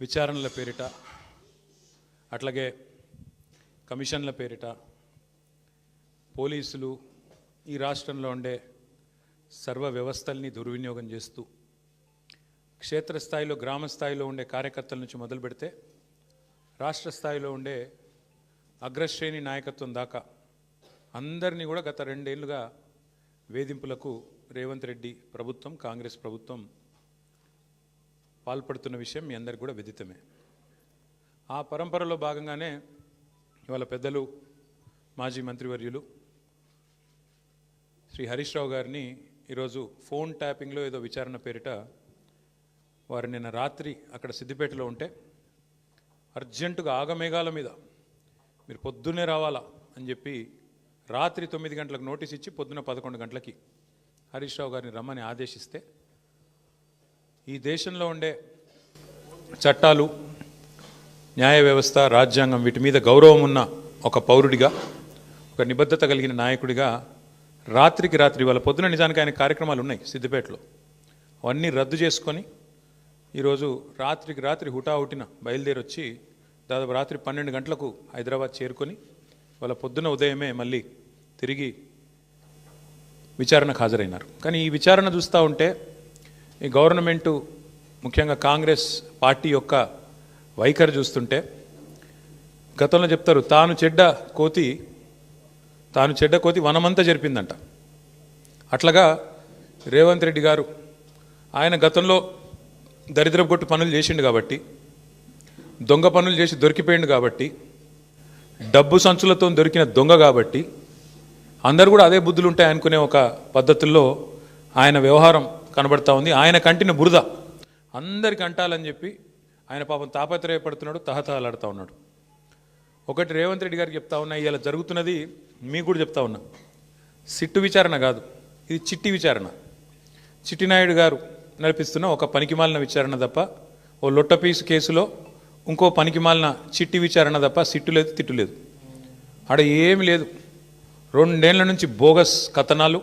విచారణల పేరిట అట్లాగే కమిషన్ల పేరిట పోలీసులు ఈ రాష్ట్రంలో ఉండే సర్వ వ్యవస్థల్ని దుర్వినియోగం చేస్తూ క్షేత్రస్థాయిలో గ్రామ స్థాయిలో ఉండే కార్యకర్తల నుంచి మొదలు పెడితే రాష్ట్ర స్థాయిలో ఉండే అగ్రశ్రేణి నాయకత్వం దాకా అందరినీ కూడా గత 2 ఏళ్లుగా వేధింపులకు రేవంత్ రెడ్డి ప్రభుత్వం కాంగ్రెస్ ప్రభుత్వం పాల్పడుతున్న విషయం మీ అందరికీ కూడా విదితమే. ఆ పరంపరలో భాగంగానే ఇవాళ పెద్దలు మాజీ మంత్రివర్యులు శ్రీ హరీష్ రావు గారిని ఈరోజు ఫోన్ ట్యాపింగ్లో ఏదో విచారణ పేరిట వారు నిన్న రాత్రి అక్కడ సిద్దిపేటలో ఉంటే అర్జెంటుగా ఆగమేఘాల మీద మీరు పొద్దున్నే రావాలా అని చెప్పి రాత్రి 9 గంటలకు నోటీస్ ఇచ్చి పొద్దున 11 గంటలకి హరీష్ రావు గారిని రమ్మని ఆదేశిస్తే ఈ దేశంలో ఉండే చట్టాలు న్యాయ వ్యవస్థ రాజ్యాంగం వీటి మీద గౌరవం ఉన్న ఒక పౌరుడిగా ఒక నిబద్ధత కలిగిన నాయకుడిగా రాత్రికి రాత్రి వాళ్ళ పొద్దున నిజానికి ఆయన కార్యక్రమాలు ఉన్నాయి సిద్దిపేటలో అవన్నీ రద్దు చేసుకొని ఈరోజు రాత్రికి రాత్రి హుటాహుటిన బయలుదేరి వచ్చి దాదాపు రాత్రి 12 గంటలకు హైదరాబాద్ చేరుకొని వాళ్ళ పొద్దున ఉదయమే మళ్ళీ తిరిగి విచారణకు హాజరైనారు. కానీ ఈ విచారణ చూస్తూ ఉంటే ఈ గవర్నమెంటు ముఖ్యంగా కాంగ్రెస్ పార్టీ యొక్క వైఖరి చూస్తుంటే గతంలో చెప్తారు తాను చెడ్డ కోతి వనమంతా జరిపిందంట. అట్లాగా రేవంత్ రెడ్డి గారు ఆయన గతంలో దరిద్రపు కొట్టు పనులు చేసిండు కాబట్టి దొంగ పనులు చేసి దొరికిపోయిండు కాబట్టి డబ్బు సంచులతో దొరికిన దొంగ కాబట్టి అందరు కూడా అదే బుద్ధులు ఉంటాయి అనుకునే ఒక పద్ధతుల్లో ఆయన వ్యవహారం కనబడతా ఉంది. ఆయన కంటిన బురద అందరికి అంటాలని చెప్పి ఆయన పాపం తాపత్రయపడుతున్నాడు, తహతహలాడుతూ ఉన్నాడు. ఒకటి రేవంత్ రెడ్డి గారికి చెప్తా ఉన్నా, ఇలా జరుగుతున్నది మీకు కూడా చెప్తా ఉన్నా, సిట్టు విచారణ కాదు, ఇది చిట్టి విచారణ. చిట్టినాయుడు గారు నడిపిస్తున్న ఒక పనికిమాలిన విచారణ తప్ప, ఓ లొట్టపీసు కేసులో ఇంకో పనికిమాలిన చిట్టి విచారణ తప్ప సిట్టు లేదు, తిట్టు లేదు. ఆడ ఏమి లేదు. 2 ఏళ్ల నుంచి బోగస్ కథనాలు,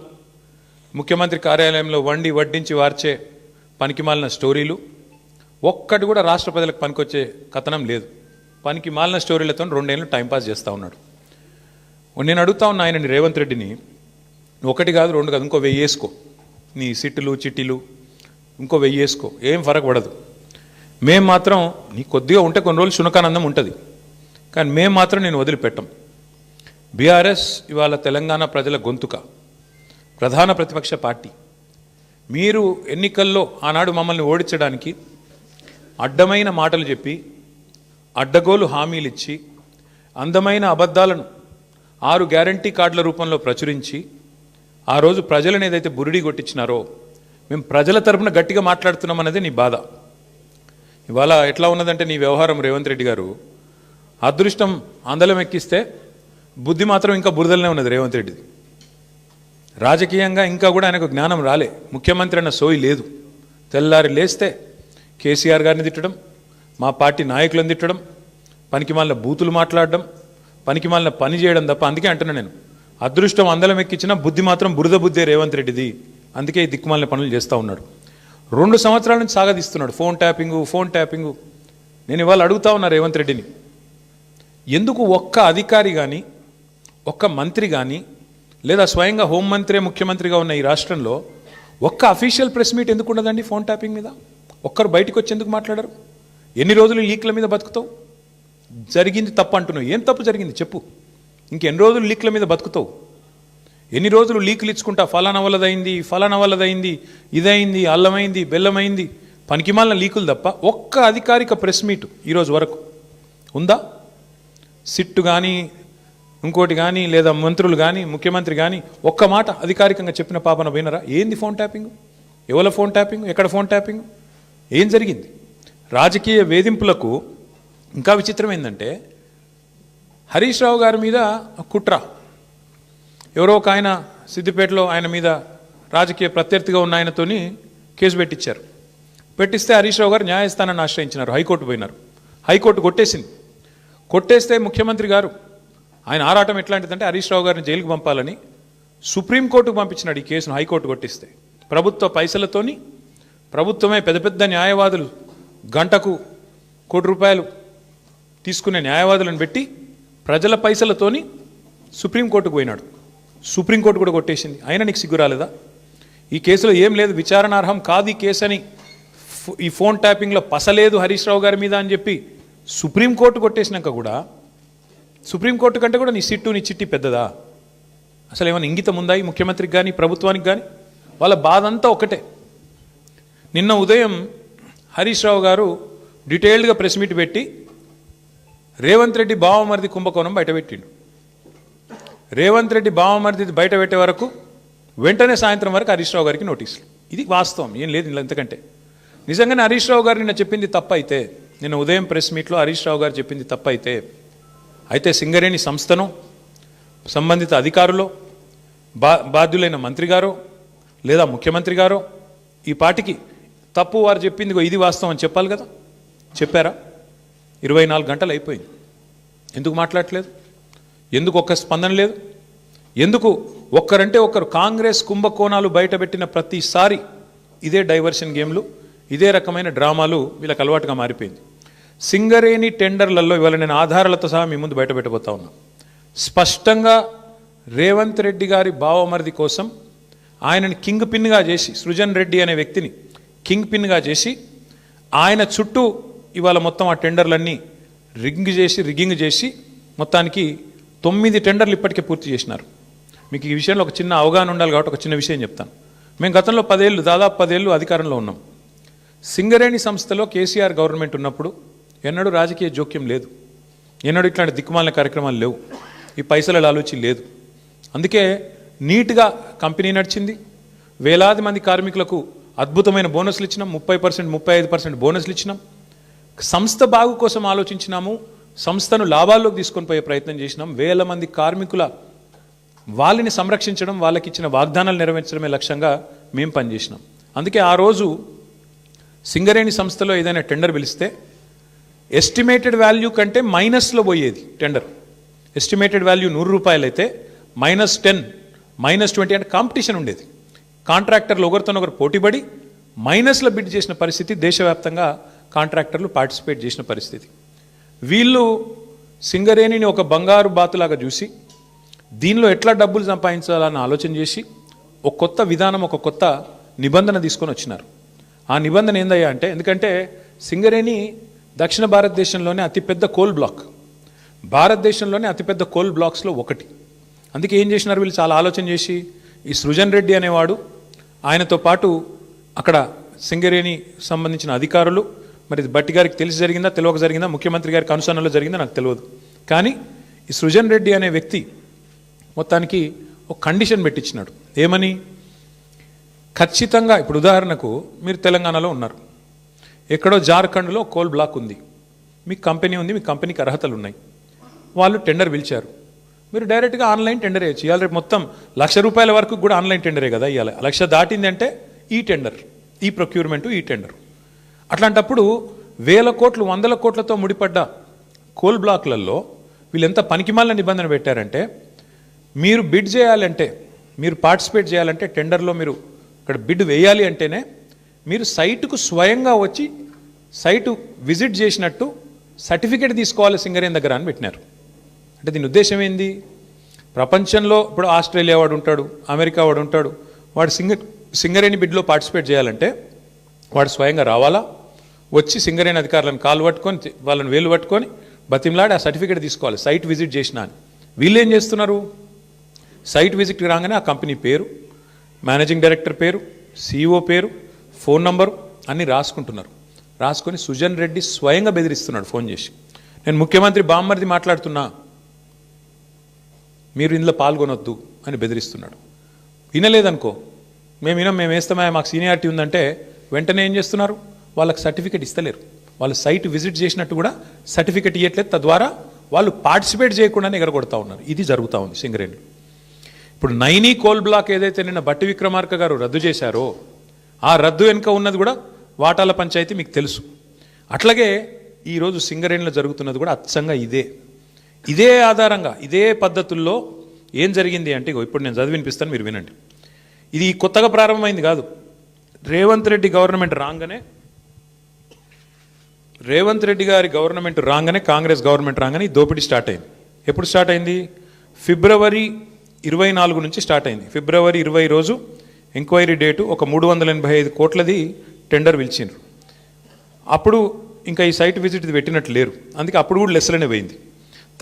ముఖ్యమంత్రి కార్యాలయంలో వండి వడ్డించి వార్చే పనికిమాలిన స్టోరీలు, ఒక్కటి కూడా రాష్ట్ర ప్రజలకు పనికొచ్చే కథనం లేదు. పనికిమాలిన స్టోరీలతో 2 ఏళ్ళు టైంపాస్ చేస్తూ ఉన్నాడు. నేను అడుగుతా ఉన్నా ఆయనని రేవంత్ రెడ్డిని, 1 కాదు 2 కాదు, ఇంకో 1000 వేసుకో, నీ సిట్టులు చిట్టీలు ఇంకో 1000 వేసుకో, ఏం ఫరక్ పడదు. మేము మాత్రం నీ కొద్దిగా ఉంటే కొన్ని రోజులు శునకానందం ఉంటుంది, కానీ మేము మాత్రం నేను వదిలిపెట్టం. బీఆర్ఎస్ ఇవాళ తెలంగాణ ప్రజల గొంతుక, ప్రధాన ప్రతిపక్ష పార్టీ. మీరు ఎన్నికల్లో ఆనాడు మమ్మల్ని ఓడించడానికి అడ్డమైన మాటలు చెప్పి అడ్డగోలు హామీలు ఇచ్చి అందమైన అబద్ధాలను 6 గ్యారంటీ కార్డుల రూపంలో ప్రచురించి ఆ రోజు ప్రజలను ఏదైతే బురిడి కొట్టించినారో మేము ప్రజల తరపున గట్టిగా మాట్లాడుతున్నాం అన్నది నీ బాధ. ఇవాళ ఎట్లా ఉన్నదంటే నీ వ్యవహారం రేవంత్ రెడ్డి గారు, అదృష్టం అందలం ఎక్కిస్తే బుద్ధి మాత్రం ఇంకా బురదలనే ఉన్నది రేవంత్ రెడ్డిది. రాజకీయంగా ఇంకా కూడా ఆయనకు జ్ఞానం రాలే, ముఖ్యమంత్రి అన్న సోయి లేదు. తెల్లారి లేస్తే కేసీఆర్ గారిని తిట్టడం, మా పార్టీ నాయకులను తిట్టడం, పనికిమాలిన బూతులు మాట్లాడడం, పనికిమాలిన పని చేయడం తప్ప. అందుకే అంటున్నా నేను, అదృష్టం అందలం ఎక్కించినా బుద్ధి మాత్రం బురద బుద్ధే రేవంత్ రెడ్డిది. అందుకే ఈ దిక్కుమాలిన పనులు చేస్తూ ఉన్నాడు. 2 సంవత్సరాల నుంచి సాగదీస్తున్నాడు ఫోన్ ట్యాపింగు. నేను ఇవాళ అడుగుతా ఉన్నా రేవంత్ రెడ్డిని, ఎందుకు ఒక్క అధికారి కానీ ఒక్క మంత్రి కానీ లేదా స్వయంగా హోంమంత్రి ముఖ్యమంత్రిగా ఉన్న ఈ రాష్ట్రంలో ఒక్క అఫీషియల్ ప్రెస్ మీట్ ఎందుకు ఉండదండి ఫోన్ ట్యాపింగ్ మీద? ఒక్కరు బయటకు వచ్చి ఎందుకు మాట్లాడరు? ఎన్ని రోజులు లీక్ల మీద బతుకుతావు? జరిగింది తప్పు అంటున్నావు, ఏం తప్పు జరిగింది చెప్పు. ఇంకెన్ని రోజులు లీక్ల మీద బతుకుతావు? ఎన్ని రోజులు లీకులు ఇచ్చుకుంటా ఫలానా వల్లదైంది, ఇదైంది, అల్లమైంది, బెల్లమైంది, పనికిమాలిన లీకులు తప్ప ఒక్క అధికారిక ప్రెస్ మీట్ ఈరోజు వరకు ఉందా? సిట్టు కానీ ఇంకోటి కానీ లేదా మంత్రులు కానీ ముఖ్యమంత్రి కానీ ఒక్క మాట అధికారికంగా చెప్పిన పాపన పోయినరా? ఏంది ఫోన్ ట్యాపింగ్? ఎవరి ఫోన్ ట్యాపింగ్? ఎక్కడ ఫోన్ ట్యాపింగ్? ఏం జరిగింది? రాజకీయ వేధింపులకు ఇంకా విచిత్రం ఏంటంటే, హరీష్ రావు గారి మీద కుట్ర, ఎవరో ఒక ఆయన సిద్దిపేటలో ఆయన మీద రాజకీయ ప్రత్యర్థిగా ఉన్న ఆయనతోని కేసు పెట్టిస్తే హరీష్ రావు గారు న్యాయస్థానాన్ని ఆశ్రయించినారు, హైకోర్టు పోయినారు. హైకోర్టు కొట్టేస్తే ముఖ్యమంత్రి గారు ఆయన ఆరాటం ఎట్లాంటిదంటే హరీష్ రావు గారిని జైలుకు పంపాలని సుప్రీంకోర్టుకు పంపించినాడు ఈ కేసును. హైకోర్టు కొట్టిస్తే ప్రభుత్వ పైసలతోని ప్రభుత్వమే పెద్ద పెద్ద న్యాయవాదులు గంటకు కోటి రూపాయలు తీసుకునే న్యాయవాదులను పెట్టి ప్రజల పైసలతోని సుప్రీంకోర్టుకు పోయినాడు. సుప్రీంకోర్టు కూడా కొట్టేసింది. అయినా నీకు సిగ్గు రాలేదా? ఈ కేసులో ఏం లేదు, విచారణార్హం కాదు ఈ కేసు అని, ఈ ఫోన్ ట్యాపింగ్లో పసలేదు హరీష్ రావు గారి మీద అని చెప్పి సుప్రీంకోర్టు కొట్టేసినాక కూడా, సుప్రీంకోర్టు కంటే కూడా నీ సిట్టు నీ చిట్టి పెద్దదా? అసలు ఏమైనా ఇంగితం ఉందా ఈ ముఖ్యమంత్రికి కానీ ప్రభుత్వానికి కానీ? వాళ్ళ బాధ అంతా ఒకటే. నిన్న ఉదయం హరీష్ రావు గారు డీటెయిల్డ్గా ప్రెస్ మీట్ పెట్టి రేవంత్ రెడ్డి బావమరిది కుంభకోణం బయటపెట్టిండు. రేవంత్ రెడ్డి బావమరిది బయట పెట్టే వరకు వెంటనే సాయంత్రం వరకు హరీష్ రావు గారికి నోటీసులు. ఇది వాస్తవం, ఏం లేదు ఇలా. ఎంతకంటే నిజంగానే హరీష్ రావు గారు నిన్న చెప్పింది తప్పైతే, నిన్న ఉదయం ప్రెస్ మీట్లో హరీష్ రావు గారు చెప్పింది తప్పైతే, అయితే సింగరేణి సంస్థను సంబంధిత అధికారులు, బాధ్యులైన మంత్రి గారో లేదా ముఖ్యమంత్రి గారో ఈ పాటికి తప్పు వారు చెప్పింది ఇది వాస్తవం అని చెప్పాలి కదా. చెప్పారా? 24 గంటలు అయిపోయింది. ఎందుకు మాట్లాడట్లేదు? ఎందుకు ఒక్క స్పందన లేదు? ఎందుకు ఒక్కరంటే ఒక్కరు? కాంగ్రెస్ కుంభకోణాలు బయటపెట్టిన ప్రతిసారి ఇదే డైవర్షన్ గేమ్లు, ఇదే రకమైన డ్రామాలు వీళ్ళకి అలవాటుగా మారిపోయింది. సింగరేణి టెండర్లలో ఇవాళ నేను ఆధారాలతో సహా మీ ముందు బయటపెట్టబోతా ఉన్నా. స్పష్టంగా రేవంత్ రెడ్డి గారి బావమరిది కోసం ఆయనని కింగ్ పిన్గా చేసి, సృజన్ రెడ్డి అనే వ్యక్తిని కింగ్ పిన్గా చేసి ఆయన చుట్టూ ఇవాళ మొత్తం ఆ టెండర్లన్నీ రిగ్గింగ్ చేసి మొత్తానికి 9 టెండర్లు ఇప్పటికే పూర్తి చేసినారు. మీకు ఈ విషయంలో ఒక చిన్న అవగాహన ఉండాలి కాబట్టి ఒక చిన్న విషయం చెప్తాను. మేము గతంలో 10 ఏళ్ళు, దాదాపు 10 ఏళ్ళు అధికారంలో ఉన్నాం. సింగరేణి సంస్థలో కేసీఆర్ గవర్నమెంట్ ఉన్నప్పుడు ఎన్నడూ రాజకీయ జోక్యం లేదు, ఎన్నడూ ఇట్లాంటి దిక్కుమాలిన కార్యక్రమాలు లేవు, ఈ పైసల ఆలోచన లేదు. అందుకే నీట్గా కంపెనీ నడిచింది. వేలాది మంది కార్మికులకు అద్భుతమైన బోనస్లు ఇచ్చినాం, 30%, 35% బోనస్లు ఇచ్చినాం. సంస్థ బాగు కోసం ఆలోచించినాము, సంస్థను లాభాల్లోకి తీసుకొని పోయే ప్రయత్నం చేసినాం. వేల మంది కార్మికుల వాళ్ళని సంరక్షించడం, వాళ్ళకి ఇచ్చిన వాగ్దానాలు నెరవేర్చడమే లక్ష్యంగా మేము పనిచేసినాం. అందుకే ఆ రోజు సింగరేణి సంస్థలో ఏదైనా టెండర్ పిలిస్తే ఎస్టిమేటెడ్ వాల్యూ కంటే మైనస్లో పోయేది టెండర్. ఎస్టిమేటెడ్ వాల్యూ 100 రూపాయలు అయితే -10, -20 అంటే కాంపిటీషన్ ఉండేది. కాంట్రాక్టర్లు ఒకరితోనొకరు పోటీపడి మైనస్లో బిడ్ చేసిన పరిస్థితి, దేశవ్యాప్తంగా కాంట్రాక్టర్లు పార్టిసిపేట్ చేసిన పరిస్థితి. వీళ్ళు సింగరేణిని ఒక బంగారు బాతులాగా చూసి దీనిలో ఎట్లా డబ్బులు సంపాదించాలని ఆలోచన చేసి ఒక కొత్త విధానం, ఒక కొత్త నిబంధన తీసుకొని వచ్చినారు. ఆ నిబంధన ఏందయ్యా అంటే, ఎందుకంటే సింగరేణి దక్షిణ భారతదేశంలోనే అతిపెద్ద కోల్ బ్లాక్, భారతదేశంలోనే అతిపెద్ద కోల్ బ్లాక్స్లో ఒకటి. అందుకే ఏం చేసినారు వీళ్ళు, చాలా ఆలోచన చేసి ఈ సృజన్ రెడ్డి అనేవాడు, ఆయనతో పాటు అక్కడ సింగరేణి సంబంధించిన అధికారులు, మరి బట్టి గారికి తెలిసి జరిగిందా తెలియక జరిగిందా, ముఖ్యమంత్రి గారికి అనుసరణలో జరిగిందా నాకు తెలియదు, కానీ ఈ సృజన్ రెడ్డి అనే వ్యక్తి మొత్తానికి ఒక కండిషన్ పెట్టించినాడు. ఏమని? ఖచ్చితంగా ఇప్పుడు ఉదాహరణకు మీరు తెలంగాణలో ఉన్నారు, ఎక్కడో జార్ఖండ్లో కోల్ బ్లాక్ ఉంది, మీకు కంపెనీ ఉంది, మీ కంపెనీకి అర్హతలు ఉన్నాయి, వాళ్ళు టెండర్ పిలిచారు, మీరు డైరెక్ట్గా ఆన్లైన్ టెండర్ వేయచ్చు. ఇవాళ రేపు మొత్తం ₹1,00,000 వరకు కూడా ఆన్లైన్ టెండరే కదా ఇవాళ. 1,00,000 దాటింది అంటే ఈ టెండర్, ఈ ప్రొక్యూర్మెంటు, ఈ టెండర్. అట్లాంటప్పుడు వేల కోట్లు, వందల కోట్లతో ముడిపడ్డ కోల్ బ్లాక్లలో వీళ్ళు ఎంత పనికిమాలిన నిబంధన పెట్టారంటే, మీరు బిడ్ చేయాలంటే, మీరు పార్టిసిపేట్ చేయాలంటే టెండర్లో మీరు ఇక్కడ బిడ్ వేయాలి అంటేనే మీరు సైటుకు స్వయంగా వచ్చి సైటు విజిట్ చేసినట్టు సర్టిఫికేట్ తీసుకోవాలి సింగరేణి దగ్గర అని పెట్టినారు. అంటే దీని ఉద్దేశం ఏంది? ప్రపంచంలో ఇప్పుడు ఆస్ట్రేలియా వాడు ఉంటాడు, అమెరికా వాడు ఉంటాడు, వాడు సింగరేణి బిడ్లో పార్టిసిపేట్ చేయాలంటే వాడు స్వయంగా రావాలా, వచ్చి సింగరేణి అధికారులను కాలు పట్టుకొని, వాళ్ళని వేలు పట్టుకొని బతిమలాడి ఆ సర్టిఫికేట్ తీసుకోవాలి, సైట్ విజిట్ చేసినా అని. వీళ్ళు ఏం చేస్తున్నారు? సైట్ విజిట్ రాగానే ఆ కంపెనీ పేరు, మేనేజింగ్ డైరెక్టర్ పేరు, CEO పేరు, ఫోన్ నంబరు అన్నీ రాసుకుంటున్నారు. రాసుకొని సుజన్ రెడ్డి స్వయంగా బెదిరిస్తున్నాడు ఫోన్ చేసి, నేను ముఖ్యమంత్రి బామ్మర్ది మాట్లాడుతున్నా, మీరు ఇందులో పాల్గొనొద్దు అని బెదిరిస్తున్నాడు. వినలేదనుకో, మేము వేస్తామా, మాకు సీనియారిటీ ఉందంటే వెంటనే ఏం చేస్తున్నారు? వాళ్ళకి సర్టిఫికేట్ ఇస్తలేరు, వాళ్ళు సైట్ విజిట్ చేసినట్టు కూడా సర్టిఫికేట్ ఇవ్వట్లేదు, తద్వారా వాళ్ళు పార్టిసిపేట్ చేయకుండానే ఎగరగొడతా ఉన్నారు. ఇది జరుగుతూ ఉంది సింగరేణి. ఇప్పుడు నైనీ కోల్ బ్లాక్ ఏదైతే నిన్న బట్టి విక్రమార్క గారు రద్దు చేశారో, ఆ రద్దు వెనుక ఉన్నది కూడా వాటాల పంచాయతీ మీకు తెలుసు. అట్లాగే ఈరోజు సింగరేణిలో జరుగుతున్నది కూడా అచ్చంగా ఇదే ఆధారంగా, ఇదే పద్ధతుల్లో ఏం జరిగింది అంటే, ఇప్పుడు నేను చదివి వినిపిస్తాను, మీరు వినండి. ఇది కొత్తగా ప్రారంభమైంది కాదు. రేవంత్ రెడ్డి గవర్నమెంట్ రాగానే రేవంత్ రెడ్డి గారి గవర్నమెంట్ రాగానే, కాంగ్రెస్ గవర్నమెంట్ రాగానే ఈ దోపిడీ స్టార్ట్ అయింది. ఎప్పుడు స్టార్ట్ అయింది? ఫిబ్రవరి 24 నుంచి స్టార్ట్ అయింది. ఫిబ్రవరి 20 రోజు ఎంక్వైరీ డేటు ఒక 385 కోట్లది టెండర్ పిలిచిండ్రు. అప్పుడు ఇంకా ఈ సైట్ విజిట్ ఇది పెట్టినట్లు లేరు, అందుకే అప్పుడు కూడా లెస్లనే పోయింది.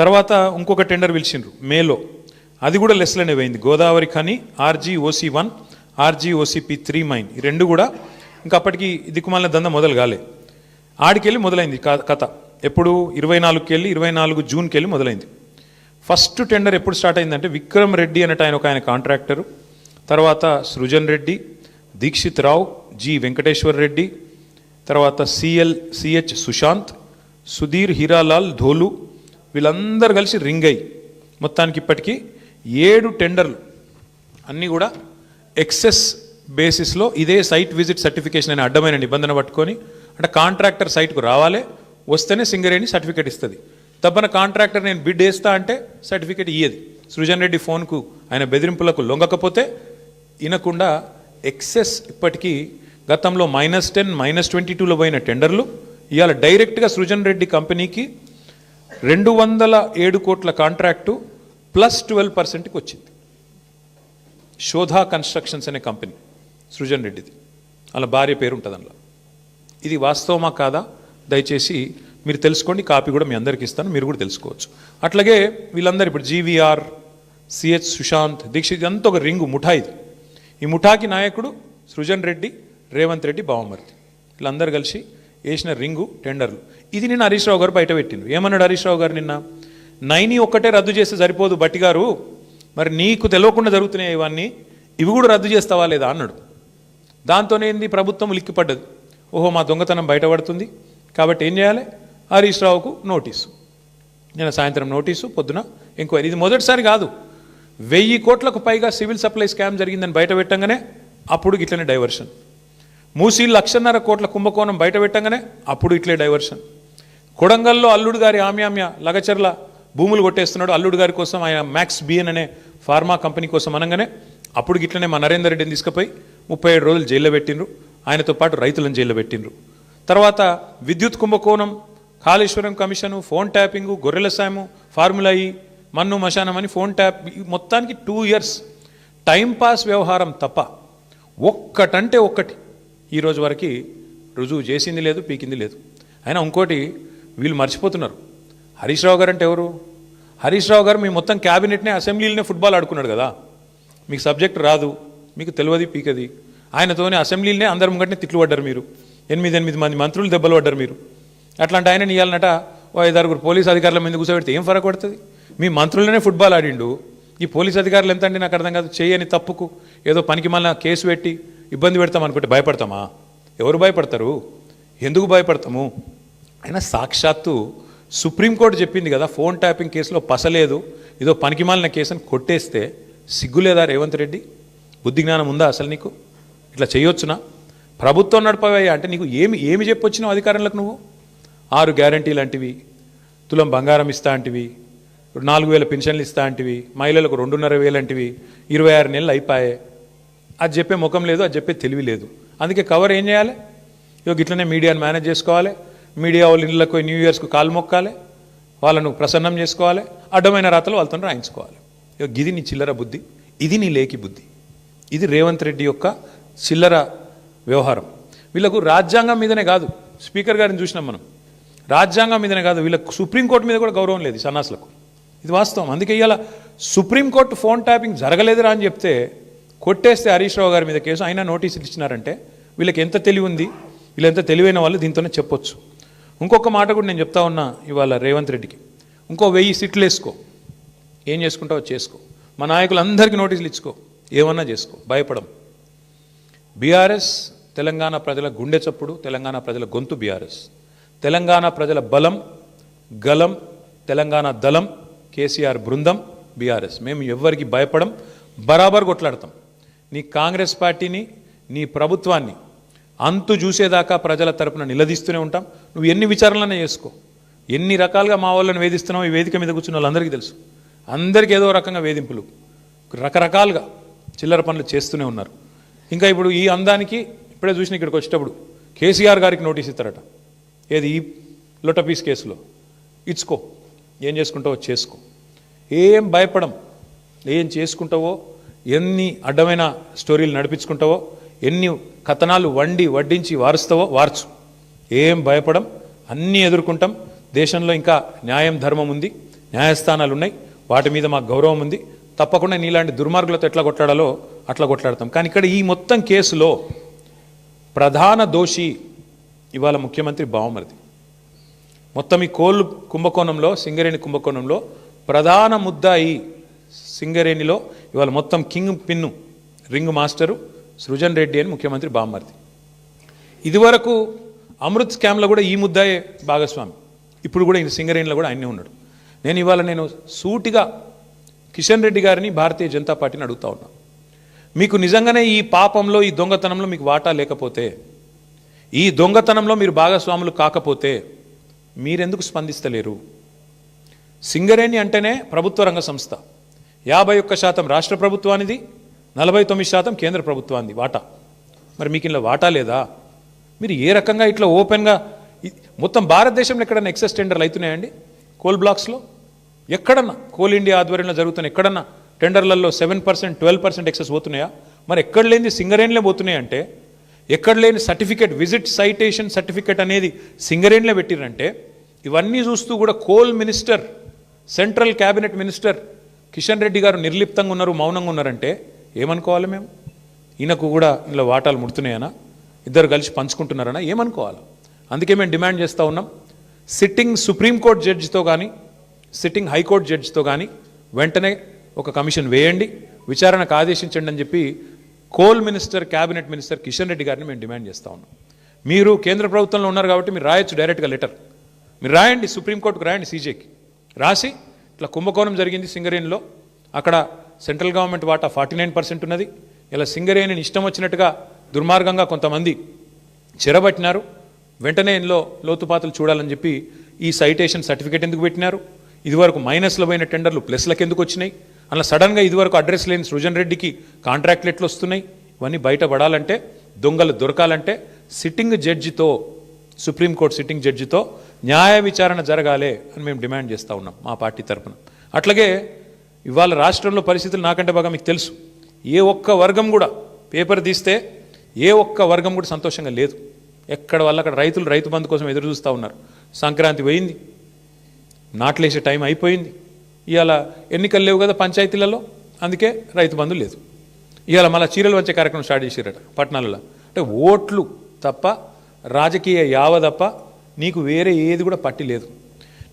తర్వాత ఇంకొక టెండర్ పిలిచిండ్రు మేలో, అది కూడా లెస్లనే పోయింది. Godavari Khani RGOC1, RGOCP3 mine, ఈ రెండు కూడా ఇంకా అప్పటికి దిక్కుమాలిన దంద మొదలు కాలే. ఆడికెళ్ళి మొదలైంది కథ. ఎప్పుడు? 24కి వెళ్ళి 24 జూన్కి వెళ్ళి మొదలైంది. ఫస్ట్ టెండర్ ఎప్పుడు స్టార్ట్ అయిందంటే విక్రమ్ రెడ్డి అన్నట్టు ఆయన కాంట్రాక్టరు, తర్వాత సృజన్ రెడ్డి, దీక్షిత్ రావు, జి వెంకటేశ్వర్ రెడ్డి, తర్వాత CH సుశాంత్, సుధీర్ హీరాలాల్ ధోలు, వీళ్ళందరూ కలిసి రింగ్ అయ్యి మొత్తానికి ఇప్పటికీ 7 టెండర్లు అన్నీ కూడా ఎక్సెస్ బేసిస్లో ఇదే సైట్ విజిట్ సర్టిఫికేషన్ అనే అడ్డమైన నిబంధన పట్టుకొని, అంటే కాంట్రాక్టర్ సైట్కు రావాలి, వస్తేనే సింగరేణి సర్టిఫికేట్ ఇస్తుంది. తప్పన కాంట్రాక్టర్ నేను బిడ్ వేస్తా అంటే సర్టిఫికేట్ ఇయ్యేది. సృజన్ రెడ్డి ఫోన్కు ఆయన బెదిరింపులకు లొంగకపోతే వినకుండా ఎక్సెస్ ఇప్పటికీ గతంలో -10, -22లో పోయిన టెండర్లు ఇవాళ డైరెక్ట్గా సృజన్ రెడ్డి కంపెనీకి 207 కోట్ల కాంట్రాక్టు +12%కి వచ్చింది. శోధా కన్స్ట్రక్షన్స్ అనే కంపెనీ సృజన్ రెడ్డిది, అలా భార్య పేరు ఉంటుంది అందులో. ఇది వాస్తవమా కాదా దయచేసి మీరు తెలుసుకోండి, కాపీ కూడా మీ అందరికి ఇస్తాను, మీరు కూడా తెలుసుకోవచ్చు. అట్లాగే వీళ్ళందరూ ఇప్పుడు GVR, CH సుశాంత్, దీక్షిత్, ఇదంతా ఒక రింగు ముఠా. ఇది ఈ ముఠాకి నాయకుడు సృజన్ రెడ్డి, రేవంత్ రెడ్డి బావమర్ది, వీళ్ళందరూ కలిసి వేసిన రింగు టెండర్లు. ఇది నిన్న హరీష్ రావు గారు బయట పెట్టిండు. ఏమన్నాడు హరీష్ రావు గారు నిన్న? 9 ఒక్కటే రద్దు చేస్తే సరిపోదు బట్టి గారు, మరి నీకు తెలియకుండా జరుగుతున్నాయి ఇవన్నీ, ఇవి కూడా రద్దు చేస్తావా లేదా అన్నాడు. దాంతోనే ఏంది, ప్రభుత్వం లిక్కిపడ్డది. ఓహో మా దొంగతనం బయటపడుతుంది కాబట్టి ఏం చేయాలి? హరీష్ రావుకు నోటీసు, నిన్న సాయంత్రం నోటీసు, పొద్దున ఎంక్వైరీ. ఇది మొదటిసారి కాదు, 1000 కోట్లకు పైగా సివిల్ సప్లై స్కామ్ జరిగిందని బయట పెట్టంగానే అప్పుడు ఇట్లనే డైవర్షన్. మూసీ 1.5 కోట్ల కుంభకోణం బయట పెట్టంగానే అప్పుడు ఇట్లే డైవర్షన్. కొడంగల్లో అల్లుడు గారి ఆమ్యామ్య లగచర్ల భూములు కొట్టేస్తున్నాడు అల్లుడు గారి కోసం, ఆయన మ్యాక్స్ బిఎన్ అనే ఫార్మా కంపెనీ కోసం అనగానే అప్పుడు ఇట్లనే మా నరేందర్ రెడ్డిని తీసుకుపోయి 37 రోజులు జైల్లో పెట్టిండ్రు, ఆయనతో పాటు రైతులను జైల్లో పెట్టిండ్రు. తర్వాత విద్యుత్ కుంభకోణం, కాళేశ్వరం కమిషను, ఫోన్ ట్యాపింగు, గొర్రెల సాము, ఫార్ములా ఈ, మన్ను మశానం అని ఫోన్ ట్యాప్, మొత్తానికి 2 ఇయర్స్ టైంపాస్ వ్యవహారం తప్ప ఒక్కటంటే ఒక్కటి ఈరోజు వరకు రుజువు చేసింది లేదు, పీకింది లేదు. అయినా ఇంకోటి వీళ్ళు మర్చిపోతున్నారు, హరీష్ రావు గారు అంటే ఎవరు? హరీష్ రావు గారు మీ మొత్తం క్యాబినెట్నే, అసెంబ్లీలోనే ఫుట్బాల్ ఆడుకున్నాడు కదా. మీకు సబ్జెక్ట్ రాదు, మీకు తెలియదు, పీకది. ఆయనతోనే అసెంబ్లీలోనే అందరి ముంగటనే తిట్లు పడ్డారు మీరు, 8 మంది మంత్రులు దెబ్బలు పడ్డారు మీరు. అట్లాంటి ఆయన ఇయ్యాలన్నట ఓ 5-6 పోలీసు అధికారుల మీద కూర్చోబెడితే ఏం ఫరక పడుతుంది? మీ మంత్రులనే ఫుట్బాల్ ఆడిండు, ఈ పోలీసు అధికారులు ఎంత అంటే నాకు అర్థం కాదు. చేయని తప్పుకు ఏదో పనికి మళ్ళీ కేసు పెట్టి ఇబ్బంది పెడతాం అనుకుంటే భయపడతామా? ఎవరు భయపడతారు? ఎందుకు భయపడతాము? అయినా సాక్షాత్తు సుప్రీంకోర్టు చెప్పింది కదా, ఫోన్ ట్యాపింగ్ కేసులో పసలేదు, ఏదో పనికి మాలిన కేసుని కొట్టేస్తే సిగ్గులేదా రేవంత్ రెడ్డి? బుద్ధి జ్ఞానం ఉందా అసలు నీకు? ఇట్లా చేయొచ్చునా? ప్రభుత్వం నడపవయ్యా అంటే నీకు ఏమి చెప్పొచ్చినావు అధికారంలోకి? నువ్వు 6 గ్యారంటీలు అంటివి, తులం బంగారం ఇస్తా అంటివి, 4000 పెన్షన్లు ఇస్తా అంటివి, మహిళలకు 2,500 అంటివి, 26 నెలలు అయిపోయాయి. అది చెప్పే ముఖం లేదు, అది చెప్పే తెలివి లేదు. అందుకే కవర్ ఏం చేయాలి? ఇట్లనే మీడియాను మేనేజ్ చేసుకోవాలి, మీడియా వాళ్ళ ఇళ్ళకు న్యూ ఇయర్స్కు కాలు మొక్కాలి, వాళ్ళను ప్రసన్నం చేసుకోవాలి, అడ్డమైన రాతలు వాళ్ళతో రాయించుకోవాలి. ఇది నీ చిల్లర బుద్ధి, ఇది నీ లేకి బుద్ధి, ఇది రేవంత్ రెడ్డి యొక్క చిల్లర వ్యవహారం. వీళ్ళకు రాజ్యాంగం మీదనే కాదు, స్పీకర్ గారిని చూసినాం మనం, రాజ్యాంగం మీదనే కాదు, వీళ్ళకు సుప్రీంకోర్టు మీద కూడా గౌరవం లేదు సన్నాసులకు. ఇది వాస్తవం. అందుకే ఇవాళ సుప్రీంకోర్టు ఫోన్ ట్యాపింగ్ జరగలేదురా అని చెప్తే కొట్టేస్తే హరీష్ రావు గారి మీద కేసు, అయినా నోటీసులు ఇచ్చినారంటే వీళ్ళకి ఎంత తెలివి ఉంది, వీళ్ళు ఎంత తెలివైన వాళ్ళు దీంతోనే చెప్పొచ్చు. ఇంకొక మాట కూడా నేను చెప్తా ఉన్నా ఇవాళ రేవంత్ రెడ్డికి, ఇంకో 1000 సీట్లు వేసుకో, ఏం చేసుకుంటావో చేసుకో, మా నాయకులందరికీ నోటీసులు ఇచ్చుకో, ఏమన్నా చేసుకో, భయపడం. బీఆర్ఎస్ తెలంగాణ ప్రజల గుండె చప్పుడు, తెలంగాణ ప్రజల గొంతు బీఆర్ఎస్, తెలంగాణ ప్రజల బలం, గలం, తెలంగాణ దళం, కేసీఆర్ బృందం బీఆర్ఎస్. మేము ఎవ్వరికి భయపడం, బరాబర్ కొట్లాడతాం. నీ కాంగ్రెస్ పార్టీని, నీ ప్రభుత్వాన్ని అంతు చూసేదాకా ప్రజల తరపున నిలదీస్తూనే ఉంటాం. నువ్వు ఎన్ని విచారణలనే చేసుకో, ఎన్ని రకాలుగా మా వాళ్ళని వేధిస్తున్నావు ఈ వేదిక మీద కూర్చున్న వాళ్ళందరికీ తెలుసు. అందరికీ ఏదో రకంగా వేధింపులు, రకరకాలుగా చిల్లర పనులు చేస్తూనే ఉన్నారు. ఇంకా ఇప్పుడు ఈ అందానికి ఇప్పుడే చూసిన ఇక్కడికి వచ్చేటప్పుడు కేసీఆర్ గారికి నోటీస్ ఇస్తారట. ఏది? ఈ లొటపీస్ కేసులో ఇచ్చుకో, ఏం చేసుకుంటావో చేసుకో, ఏం భయపడం, ఏం చేసుకుంటావో, ఎన్ని అడ్డమైన స్టోరీలు నడిపించుకుంటావో, ఎన్ని కథనాలు వడ్డించి వారుస్తావో వార్చు, ఏం భయపడం, అన్నీ ఎదుర్కొంటాం. దేశంలో ఇంకా న్యాయం ధర్మం ఉంది, న్యాయస్థానాలు ఉన్నాయి, వాటి మీద మాకు గౌరవం ఉంది. తప్పకుండా నీలాంటి దుర్మార్గులతో ఎట్లా కొట్లాడాలో అట్లా కొట్లాడతాం. కానీ ఇక్కడ ఈ మొత్తం కేసులో ప్రధాన దోషి ఇవాళ ముఖ్యమంత్రి బావమరిది. మొత్తం ఈ కోల్ కుంభకోణంలో, సింగరేణి కుంభకోణంలో ప్రధాన ముద్దాయి సింగరేణిలో ఇవాళ మొత్తం king pin, ring master Srujan Reddy అని ముఖ్యమంత్రి బావమరిది. ఇదివరకు అమృత్ స్కామ్లో కూడా ఈ ముద్దాయే భాగస్వామి, ఇప్పుడు కూడా ఈ సింగరేణిలో కూడా ఆయనే ఉన్నాడు. నేను సూటిగా కిషన్ రెడ్డి గారిని, భారతీయ జనతా పార్టీని అడుగుతా ఉన్నా, మీకు నిజంగానే ఈ పాపంలో, ఈ దొంగతనంలో మీకు వాటా లేకపోతే, ఈ దొంగతనంలో మీరు భాగస్వాములు కాకపోతే మీరెందుకు స్పందిస్తలేరు? సింగరేణి అంటేనే ప్రభుత్వ రంగ సంస్థ, 51% రాష్ట్ర ప్రభుత్వానిది, 49% కేంద్ర ప్రభుత్వానికి వాటా. మరి మీకు ఇలా వాటా లేదా? మీరు ఏ రకంగా ఇట్లా ఓపెన్గా మొత్తం భారతదేశంలో ఎక్కడన్నా ఎక్సెస్ టెండర్లు అవుతున్నాయండి? కోల్ బ్లాక్స్లో ఎక్కడన్నా, కోల్ ఇండియా ఆధ్వర్యంలో జరుగుతున్న ఎక్కడన్నా టెండర్లలో 7%, 12% ఎక్సెస్ పోతున్నాయా? మరి ఎక్కడ లేని సింగరేణిలో పోతున్నాయంటే, ఎక్కడ లేని సర్టిఫికేట్, విజిట్ సైటేషన్ సర్టిఫికేట్ అనేది సింగరేణిలో పెట్టిరంటే, ఇవన్నీ చూస్తూ కూడా coal minister, central cabinet minister Kishan Reddy గారు నిర్లిప్తంగా ఉన్నారు, మౌనంగా ఉన్నారంటే ఏమనుకోవాలి మేము? ఈయనకు కూడా ఇందులో వాటాలు ముడుతున్నాయనా, ఇద్దరు కలిసి పంచుకుంటున్నారనా, ఏమనుకోవాలి? అందుకే మేము డిమాండ్ చేస్తూ ఉన్నాం, సిట్టింగ్ సుప్రీంకోర్టు జడ్జితో కానీ, సిట్టింగ్ హైకోర్టు జడ్జితో కానీ వెంటనే ఒక కమిషన్ వేయండి, విచారణకు ఆదేశించండి అని చెప్పి coal minister, cabinet minister Kishan Reddy గారిని మేము డిమాండ్ చేస్తూ ఉన్నాం. మీరు కేంద్ర ప్రభుత్వంలో ఉన్నారు కాబట్టి మీరు రాయొచ్చు డైరెక్ట్గా లెటర్, మీరు రాయండి, సుప్రీంకోర్టుకు రాయండి, సీజేకి రాసి ఇట్లా కుంభకోణం జరిగింది సింగరేణిలో, అక్కడ సెంట్రల్ గవర్నమెంట్ వాటా 49% ఉన్నది, ఇలా సింగరేణిని ఇష్టం వచ్చినట్టుగా దుర్మార్గంగా కొంతమంది చెరబట్టినారు, వెంటనే ఇందులో లోతుపాతులు చూడాలని చెప్పి ఈ సైటేషన్ సర్టిఫికేట్ ఎందుకు పెట్టినారు, ఇదివరకు మైనస్లో పోయిన టెండర్లు ప్లస్లకు ఎందుకు వచ్చినాయి, అలా సడన్గా ఇదివరకు అడ్రస్ లేని సృజన్ రెడ్డికి కాంట్రాక్ట్లు ఎట్లు వస్తున్నాయి, ఇవన్నీ బయటపడాలంటే, దొంగలు దొరకాలంటే సిట్టింగ్ జడ్జితో, సుప్రీంకోర్టు సిట్టింగ్ జడ్జితో న్యాయ విచారణ జరగాలి అని మేము డిమాండ్ చేస్తూ ఉన్నాం మా పార్టీ తరఫున. అట్లాగే ఇవాళ రాష్ట్రంలో పరిస్థితులు నాకంటే బాగా మీకు తెలుసు, ఏ ఒక్క వర్గం కూడా పేపర్ తీస్తే ఏ ఒక్క వర్గం కూడా సంతోషంగా లేదు. ఎక్కడ వల్ల అక్కడ రైతులు రైతు బంధు కోసం ఎదురు చూస్తూ ఉన్నారు. సంక్రాంతి పోయింది, నాట్లేసే టైం అయిపోయింది, ఇవాళ ఎన్నికలు లేవు కదా పంచాయతీలలో, అందుకే రైతు బంధు లేదు. ఇవాళ మళ్ళీ చీరలు వచ్చే కార్యక్రమం స్టార్ట్ చేసారట పట్టణాలలో. అంటే ఓట్లు తప్ప, రాజకీయ యావ తప్ప నీకు వేరే ఏది కూడా పట్టి లేదు.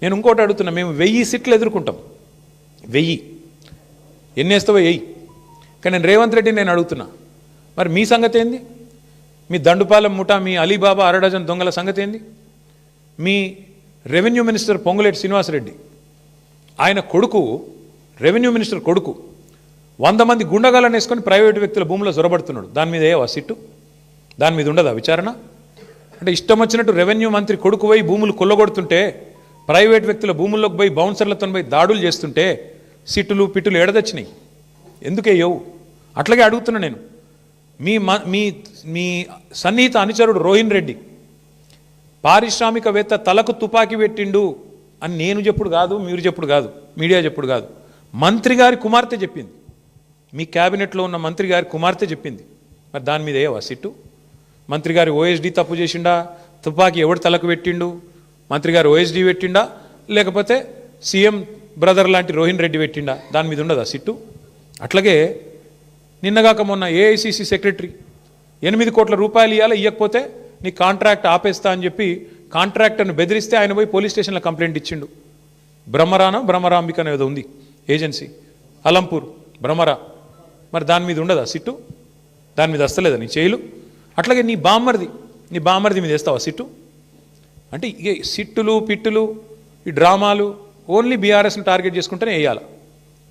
నేను ఇంకోటి అడుగుతున్నా, మేము 1000 సీట్లు ఎదుర్కొంటాం, 1000 ఎన్నేస్తావో 1000. కానీ నేను రేవంత్ రెడ్డిని నేను అడుగుతున్నా, మరి మీ సంగతి ఏంది? మీ దండుపాలెం ముఠా, మీ అలీబాబా అరడజన్ దొంగల సంగతి ఏంది? మీ రెవెన్యూ మినిస్టర్ పొంగులేటి శ్రీనివాసరెడ్డి, ఆయన కొడుకు, రెవెన్యూ మినిస్టర్ కొడుకు 100 మంది గుండగాలను వేసుకొని ప్రైవేటు వ్యక్తుల భూములో జొరబడుతున్నాడు. దాని మీద ఏవా సిట్టు? దాని మీద ఉండదా విచారణ? అంటే ఇష్టం వచ్చినట్టు రెవెన్యూ మంత్రి కొడుకు పోయి భూములు కొల్లగొడుతుంటే, ప్రైవేట్ వ్యక్తుల భూముల్లోకి పోయి బౌన్సర్లతో పోయి దాడులు చేస్తుంటే సిట్టులు పిట్టులు ఎడదచ్చినాయి, ఎందుకేయవు? అట్లాగే అడుగుతున్నా నేను, మీ మీ సన్నిహిత అనుచరుడు రోహిన్ రెడ్డి పారిశ్రామికవేత్త తలకు తుపాకీ పెట్టిండు అని నేను చెప్పుడు కాదు, మీరు చెప్పుడు కాదు, మీడియా చెప్పుడు కాదు, మంత్రి గారి కుమార్తె చెప్పింది, మీ క్యాబినెట్లో ఉన్న మంత్రి గారి కుమార్తె చెప్పింది. మరి దాని మీద ఏవా సిట్టు? మంత్రి గారి ఓఎస్డీ తప్పు చేసిండా? తుపాకీ ఎవడు తలకు పెట్టిండు? మంత్రి గారు ఓఎస్డీ పెట్టిండా, లేకపోతే సీఎం బ్రదర్ లాంటి రోహిన్ రెడ్డి పెట్టిండా? దాని మీద ఉండదా సిట్టు? అట్లాగే నిన్నగాక మొన్న ఏఐసిసి సెక్రటరీ 8 కోట్ల రూపాయలు ఇవ్వకపోతే నీ కాంట్రాక్ట్ ఆపేస్తా అని చెప్పి కాంట్రాక్టర్ను బెదిరిస్తే ఆయన పోయి పోలీస్ స్టేషన్లో కంప్లైంట్ ఇచ్చిండు. భ్రమరాంబిక అనేది ఉంది ఏజెన్సీ, అలంపూర్ భ్రమరా. మరి దాని మీద ఉండదా సిట్టు? దాని మీద వస్తలేదా నీ చేయిలు? అట్లాగే నీ బామ్మర్ది మీద వేస్తావా సిట్టు? అంటే ఇక సిట్టులు పిట్టులు, ఈ డ్రామాలు ఓన్లీ బీఆర్ఎస్ని టార్గెట్ చేసుకుంటేనే వేయాలి.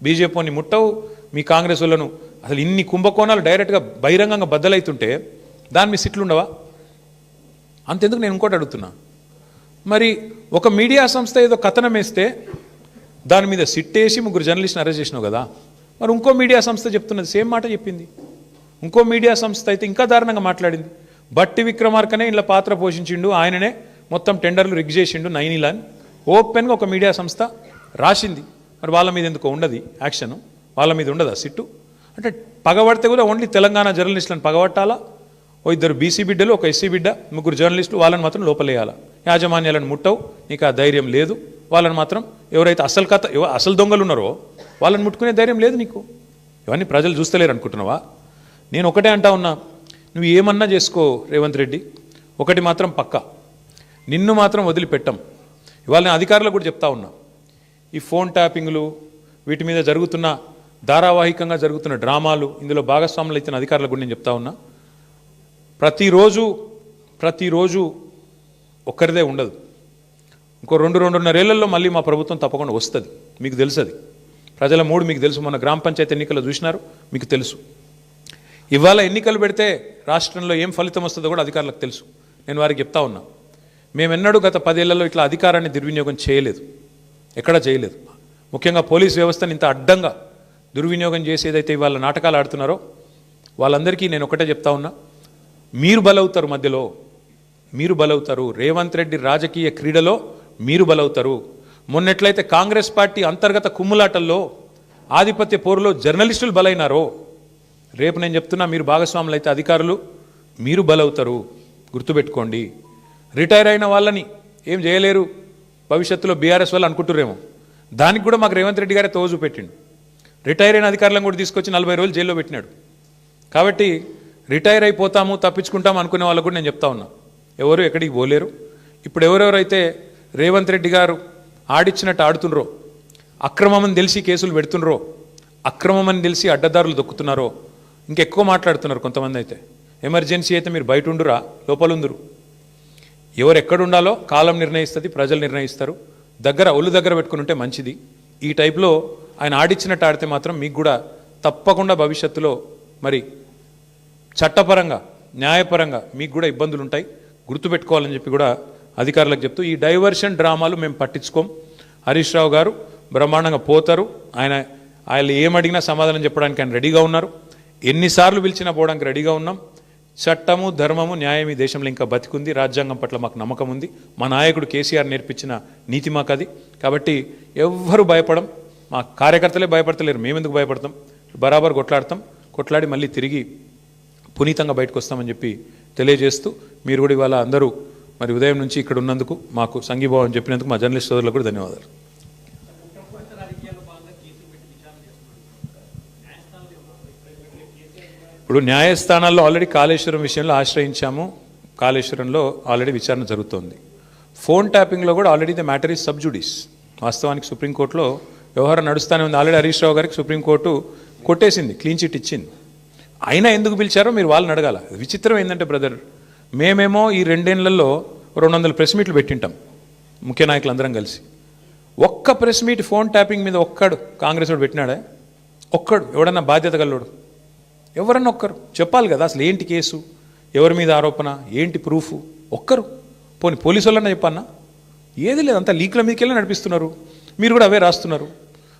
బీజేపీని ముట్టవు, మీ కాంగ్రెస్ వాళ్ళను అసలు ఇన్ని కుంభకోణాలు డైరెక్ట్గా బహిరంగంగా బద్దలవుతుంటే దాని మీద సిట్లు ఉండవా? అంతెందుకు నేను ఇంకోటి అడుగుతున్నా, మరి ఒక మీడియా సంస్థ ఏదో కథనం వేస్తే దాని మీద సిట్టేసి 3 జర్నలిస్ట్ని అరెస్ట్ చేసినావు కదా, మరి ఇంకో మీడియా సంస్థ చెప్తున్నది సేమ్ మాట చెప్పింది. ఇంకో మీడియా సంస్థ అయితే ఇంకా దారుణంగా మాట్లాడింది. బట్టి విక్రమార్కనే ఇలా పాత్ర పోషించిండు, ఆయననే మొత్తం టెండర్లు రిగ్ చేసిండు నైనిలా అని ఓపెన్గా ఒక మీడియా సంస్థ రాసింది. మరి వాళ్ళ మీద ఎందుకో ఉండదు యాక్షన్, వాళ్ళ మీద ఉండదా సిట్టు? అంటే పగబడితే కూడా ఓన్లీ తెలంగాణ జర్నలిస్టులను పగబట్టాలా? ఓ ఇద్దరు బీసీ బిడ్డలు, ఒక ఎస్సీ బిడ్డ, ముగ్గురు జర్నలిస్టులు, వాళ్ళని మాత్రం లోపలేయాలా? యాజమాన్యాలను ముట్టవు, నీకు ఆ ధైర్యం లేదు. వాళ్ళని మాత్రం ఎవరైతే అసలు దొంగలు ఉన్నారో వాళ్ళని ముట్టుకునే ధైర్యం లేదు నీకు. ఇవన్నీ ప్రజలు చూస్తలేరు అనుకుంటున్నావా? నేను ఒకటే అంటా ఉన్నా, నువ్వు ఏమన్నా చేసుకో రేవంత్ రెడ్డి, ఒకటి మాత్రం పక్కా, నిన్ను మాత్రం వదిలిపెట్టం. ఇవాళ నేను అధికారులకు కూడా చెప్తా ఉన్నా, ఈ ఫోన్ ట్యాపింగ్లు వీటి మీద జరుగుతున్న ధారావాహికంగా జరుగుతున్న డ్రామాలు, ఇందులో భాగస్వాములు అయితే అధికారులకు కూడా నేను చెప్తా ఉన్నా, ప్రతిరోజు ఒక్కరిదే ఉండదు. ఇంకో 2-2.5 ఏళ్లలో మళ్ళీ మా ప్రభుత్వం తప్పకుండా వస్తుంది. మీకు తెలుసు, అది ప్రజల మూడు మీకు తెలుసు. మొన్న గ్రామ పంచాయతీ ఎన్నికలు చూసినారు, మీకు తెలుసు. ఇవాళ ఎన్నికలు పెడితే రాష్ట్రంలో ఏం ఫలితం వస్తుందో కూడా అధికారులకు తెలుసు. నేను వారికి చెప్తా ఉన్నా, మేమెన్నడూ గత 10 ఏళ్లలో ఇట్లా అధికారాన్ని దుర్వినియోగం చేయలేదు, ఎక్కడా చేయలేదు. ముఖ్యంగా పోలీస్ వ్యవస్థను ఇంత అడ్డంగా దుర్వినియోగం చేసి ఏదైతే ఇవాళ నాటకాలు ఆడుతున్నారో వాళ్ళందరికీ నేను ఒకటే చెప్తా ఉన్నా, మీరు బలవుతారు, మధ్యలో మీరు బలవుతారు. రేవంత్ రెడ్డి రాజకీయ క్రీడలో మీరు బలవుతారు. మొన్నెట్లయితే కాంగ్రెస్ పార్టీ అంతర్గత కుమ్ములాటల్లో ఆధిపత్య పోరులో జర్నలిస్టులు బలైనారో, రేపు నేను చెప్తున్నా, మీరు భాగస్వాములు అయితే అధికారులు మీరు బలవుతారు. గుర్తుపెట్టుకోండి. రిటైర్ అయిన వాళ్ళని ఏం చేయలేరు భవిష్యత్తులో బీఆర్ఎస్ వాళ్ళు అనుకుంటురేమో, దానికి కూడా మాకు రేవంత్ రెడ్డి గారే తోజు పెట్టిండు. రిటైర్ అయిన అధికారులను కూడా తీసుకొచ్చి 40 రోజులు జైల్లో పెట్టినాడు. కాబట్టి రిటైర్ అయిపోతాము, తప్పించుకుంటాము అనుకునే వాళ్ళకు కూడా నేను చెప్తా ఉన్నా, ఎవరు ఎక్కడికి పోలేరు. ఇప్పుడు ఎవరెవరైతే రేవంత్ రెడ్డి గారు ఆడిచ్చినట్టు ఆడుతుండ్రో, అక్రమమని తెలిసి కేసులు పెడుతుండ్రో, అక్రమమని తెలిసి అడ్డదారులు దొక్కుతున్నారో, ఇంకెక్కువ మాట్లాడుతున్నారు కొంతమంది. అయితే ఎమర్జెన్సీ అయితే మీరు బయట ఉండురా, లోపల ఉందురు. ఎవరు ఎక్కడుండాలో కాలం నిర్ణయిస్తుంది, ప్రజలు నిర్ణయిస్తారు. ఒళ్ళు దగ్గర పెట్టుకుని ఉంటే మంచిది. ఈ టైప్లో ఆయన ఆడిచ్చినట్టు ఆడితే మాత్రం మీకు కూడా తప్పకుండా భవిష్యత్తులో మరి చట్టపరంగా, న్యాయపరంగా మీకు కూడా ఇబ్బందులు ఉంటాయి. గుర్తుపెట్టుకోవాలని చెప్పి కూడా అధికారులకు చెప్తూ, ఈ డైవర్షన్ డ్రామాలు మేము పట్టించుకోం. హరీష్ రావు గారు బ్రహ్మాండంగా పోతారు. ఆయన ఏమడిగినా సమాధానం చెప్పడానికి ఆయన రెడీగా ఉన్నారు. ఎన్నిసార్లు పిలిచినా పోవడానికి రెడీగా ఉన్నాం. చట్టము, ధర్మము, న్యాయం ఈ దేశంలో ఇంకా బతికుంది. రాజ్యాంగం పట్ల మాకు నమ్మకం ఉంది. మా నాయకుడు కేసీఆర్ నేర్పించిన నీతి మాకు అది. కాబట్టి ఎవ్వరూ భయపడం, మా కార్యకర్తలే భయపడతలేరు, మేమెందుకు భయపడతాం? బరాబర్ కొట్లాడి మళ్ళీ తిరిగి పునీతంగా బయటకు వస్తామని చెప్పి తెలియజేస్తూ, మీరు కూడా ఇవాళ అందరూ మరి ఉదయం నుంచి ఇక్కడ ఉన్నందుకు, మాకు సంఘీభావం చెప్పినందుకు మా జర్నలిస్ట్ సోదరులకు కూడా ధన్యవాదాలు. ఇప్పుడు న్యాయస్థానాల్లో ఆల్రెడీ కాళేశ్వరం విషయంలో ఆశ్రయించాము. కాళేశ్వరంలో ఆల్రెడీ విచారణ జరుగుతోంది. ఫోన్ ట్యాపింగ్లో కూడా already the matter is sub జుడిస్. వాస్తవానికి సుప్రీంకోర్టులో వ్యవహారం నడుస్తూనే ఉంది. ఆల్రెడీ హరీష్ రావు గారికి సుప్రీంకోర్టు కొట్టేసింది, క్లీన్ చిట్ ఇచ్చింది. అయినా ఎందుకు పిలిచారో మీరు వాళ్ళని అడగాల. విచిత్రం ఏంటంటే బ్రదర్, మేమేమో ఈ 2 ఏళ్లలో 200 ప్రెస్ మీట్లు పెట్టింటాం ముఖ్య నాయకులందరం కలిసి. ఒక్క ప్రెస్ మీట్ ఫోన్ ట్యాపింగ్ మీద ఒక్కడు కాంగ్రెస్ వాడు పెట్టినాడే? ఒక్కడు ఎవడన్నా బాధ్యత గల్లోడు? ఎవరన్నా ఒక్కరు చెప్పాలి కదా అసలు ఏంటి కేసు, ఎవరి మీద ఆరోపణ, ఏంటి ప్రూఫ్? ఒక్కరు పోనీ పోలీసు వాళ్ళన్నా చెప్పన్నా? ఏది లేదు, అంతా లీక్ల మీదకి వెళ్ళి నడిపిస్తున్నారు. మీరు కూడా అవే రాస్తున్నారు.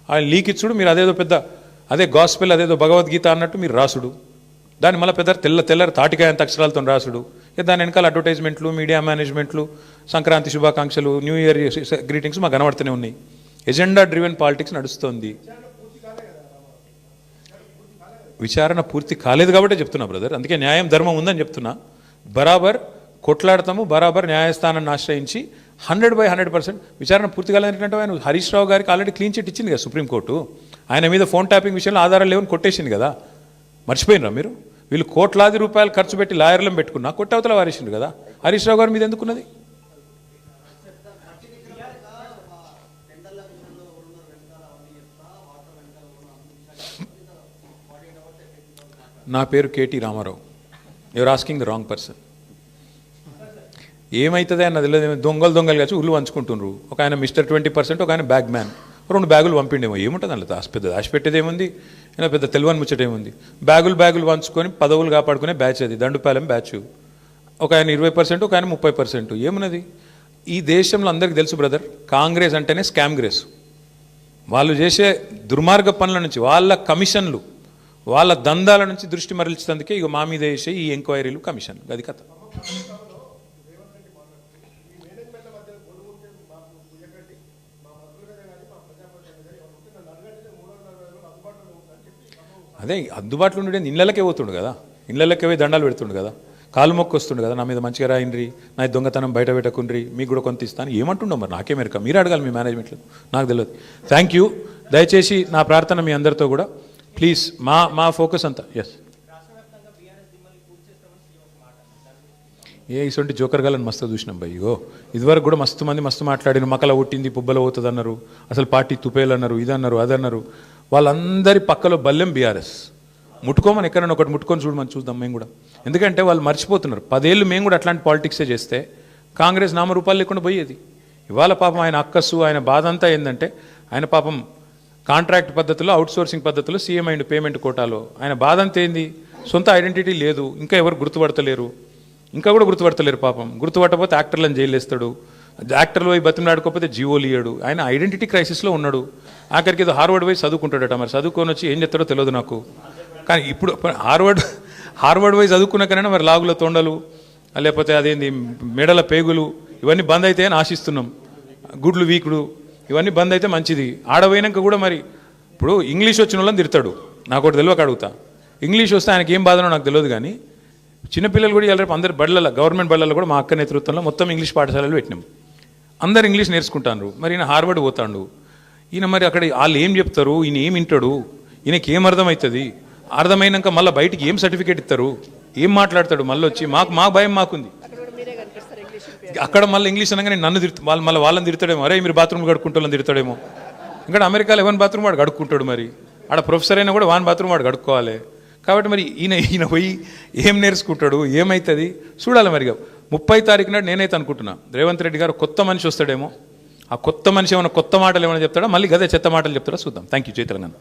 ఆయన లీక్ ఇచ్చుడు, మీరు అదేదో పెద్ద అదే గాస్పెల్, అదేదో భగవద్గీత అన్నట్టు మీరు రాసుడు, దాన్ని మళ్ళీ పెద్ద తెల్లరి తాటికాయంత అక్షరాలతో రాసుడు. దాని వెనకాల అడ్వర్టైజ్మెంట్లు, మీడియా మేనేజ్మెంట్లు, సంక్రాంతి శుభాకాంక్షలు, న్యూ ఇయర్ గ్రీటింగ్స్ మాకు కనబడుతూనే ఉన్నాయి. ఎజెండా డ్రివెన్ పాలిటిక్స్ నడుస్తోంది. విచారణ పూర్తి కాలేదు కాబట్టి చెప్తున్నా బ్రదర్. అందుకే న్యాయం, ధర్మం ఉందని చెప్తున్నా. బరాబర్ కొట్లాడతాము, బరాబర్ న్యాయస్థానాన్ని ఆశ్రయించి 100% విచారణ పూర్తి కాలేదంటే ఆయన హరీష్ రావు గారికి ఆల్రెడీ క్లీన్ చిట్ ఇచ్చింది కదా సుప్రీంకోర్టు. ఆయన మీద ఫోన్ ట్యాపింగ్ విషయంలో ఆధారాలు లేవని కొట్టేసింది కదా. మర్చిపోయినరా మీరు? వీళ్ళు కోట్లాది రూపాయలు ఖర్చు పెట్టి లాయర్లను పెట్టుకున్నా కొట్టవతల వారేసిండు కదా. హరీష్ రావు గారి మీద ఎందుకున్నది? నా పేరు KT Ramarao. You are asking the wrong person. ఏమవుతుంది అన్నది లేదు. దొంగలు కలిసి ఉల్లు పంచుకుంటున్నారు. ఒక ఆయన మిస్టర్ 20%, ఒక ఆయన బ్యాగ్ మ్యాన్. 2 బ్యాగులు పంపిండేమో, ఏముంటుంది అందులో పెద్ద దాచిపెట్టేది ఏముంది? అయినా పెద్ద తెలివని ముచ్చటేముంది? బ్యాగులు పంచుకొని పదవులు కాపాడుకునే బ్యాచ్ అది, దండుపాలెం బ్యాచ్. ఒక ఆయన 20%, ఒక ఆయన 30%. ఏమున్నది? ఈ దేశంలో అందరికీ తెలుసు బ్రదర్, కాంగ్రెస్ అంటేనే స్కామ్ గ్రేస్. వాళ్ళు చేసే దుర్మార్గ పనుల నుంచి, వాళ్ళ కమిషన్లు, వాళ్ళ దందాల నుంచి దృష్టి మరల్చేందుకే ఇక మా మీద వేసే ఈ ఎంక్వైరీలు, కమిషన్లు, అది కథ. అదే అందుబాటులో ఉండే ఇళ్ళకే పోతుండు కదా, ఇళ్ళకే పోయి దండాలు పెడుతుండు కదా, కాలు మొక్కు వస్తుండు కదా, నా మీద మంచిగా రాయండ్రి, నా దొంగతనం బయట పెట్టకుండ్రి, మీకు కూడా కొంత ఇస్తాను. ఏమంటుండో మరి నాకే మెరక, మీరు అడగాలి మీ మేనేజ్మెంట్లో, నాకు తెలియదు. Thank you. దయచేసి నా ప్రార్థన మీ అందరితో కూడా, ప్లీజ్ మా ఫోకస్ అంతా. ఎస్, ఇటువంటి జోకర్ గాలని మస్తు చూసినాం భయ్. ఇగో ఇదివరకు కూడా మస్తు మంది మస్తు మాట్లాడిన, మకల కొట్టింది పుబ్బల పోతుంది అన్నారు, అసలు పార్టీ తుపేలు అన్నారు, ఇదన్నారు అదన్నారు. వాళ్ళందరి పక్కలో బల్లెం బీఆర్ఎస్. ముట్టుకోమని ఎక్కడైనా ఒకటి ముట్టుకొని చూడమని చూద్దాం మేము కూడా. ఎందుకంటే వాళ్ళు మర్చిపోతున్నారు, 10 ఏళ్ళు మేము కూడా అట్లాంటి పాలిటిక్సే చేస్తే కాంగ్రెస్ నామరూపాలు లేకుండా పోయేది. ఇవాళ పాపం ఆయన అక్కస్సు, ఆయన బాధ అంతా ఏంటంటే, ఆయన పాపం కాంట్రాక్ట్ పద్ధతిలో, అవుట్సోర్సింగ్ పద్ధతిలో సీఎం అండ్ పేమెంట్ కోటాలో ఆయన బాధ అంతా ఏంది, సొంత ఐడెంటిటీ లేదు, ఇంకా ఎవరు గుర్తుపడతలేరు, ఇంకా కూడా గుర్తుపడతలేరు పాపం. గుర్తుపట్టకపోతే యాక్టర్లను జైలు వేస్తాడు, యాక్టర్లు పోయి బతిమలాడుకోకపోతే జీవోలు ఇయ్యాడు. ఆయన ఐడెంటిటీ క్రైసిస్లో ఉన్నాడు. ఆఖరికి ఏదో హార్వర్డ్ పోయి చదువుకుంటాడట, మరి చదువుకొని వచ్చి ఏం చెప్తాడో తెలియదు నాకు. కానీ ఇప్పుడు హార్వర్డ్ పోయి చదువుకున్నాకైనా మరి లాగుల తొండలు, లేకపోతే అదేంది మెడల పేగులు, ఇవన్నీ బంద్ అయితే అని ఆశిస్తున్నాం. గుడ్లు వీకుడు ఇవన్నీ బంద్ అయితే మంచిది. ఆడపోయినాక కూడా మరి ఇప్పుడు ఇంగ్లీష్ వచ్చిన వాళ్ళని తిడతాడు, నాకు ఒకటి తెలియక అడుగుతా. ఇంగ్లీష్ వస్తే ఆయనకి ఏం బాధనో నాకు తెలియదు. కానీ చిన్నపిల్లలు కూడా రేపు అందరు బళ్ళలో, గవర్నమెంట్ బళ్ళలో కూడా మా అక్క నేతృత్వంలో మొత్తం ఇంగ్లీష్ పాఠశాలలు పెట్టినాం. అందరు ఇంగ్లీష్ నేర్చుకుంటారు. మరి ఈయన హార్వర్డ్ పోతాడు, ఈయన మరి అక్కడ వాళ్ళు ఏం చెప్తారు, ఈయన ఏం వింటాడు, ఈయనకి ఏం అర్థమవుతుంది, అర్థమైనాక మళ్ళీ బయటికి ఏం సర్టిఫికేట్ ఇస్తారు, ఏం మాట్లాడతాడు, మళ్ళీ వచ్చి మా భయం మాకుంది. అక్కడ మళ్ళీ ఇంగ్లీష్ అనగానే నన్ను వాళ్ళని తిడతాడేమో, అరే మీరు బాత్రూమ్ కడుక్కుంటారని తిడతాడేమో. ఇక్కడ అమెరికాలో ఎవరి బాత్రూమ్ వాడు కడుక్కుంటాడు, మరి ఆడ ప్రొఫెసర్ అయినా కూడా వాని బాత్రూమ్ వాడు కడుక్కోవాలి. కాబట్టి మరి ఈయన పోయి ఏం నేర్చుకుంటాడు, ఏమవుతుంది చూడాలి. మరి 30 తారీఖు నాడు నేనైతే అనుకుంటున్నా రేవంత్ రెడ్డి గారు కొత్త మనిషి వస్తాడేమో. ఆ కొత్త మనిషి ఏమైనా కొత్త మాటలు ఏమైనా చెప్తాడా, మళ్ళీ గదే చెత్త మాటలు చెప్తాడా చూద్దాం. Thank you. జై తెలంగాణ.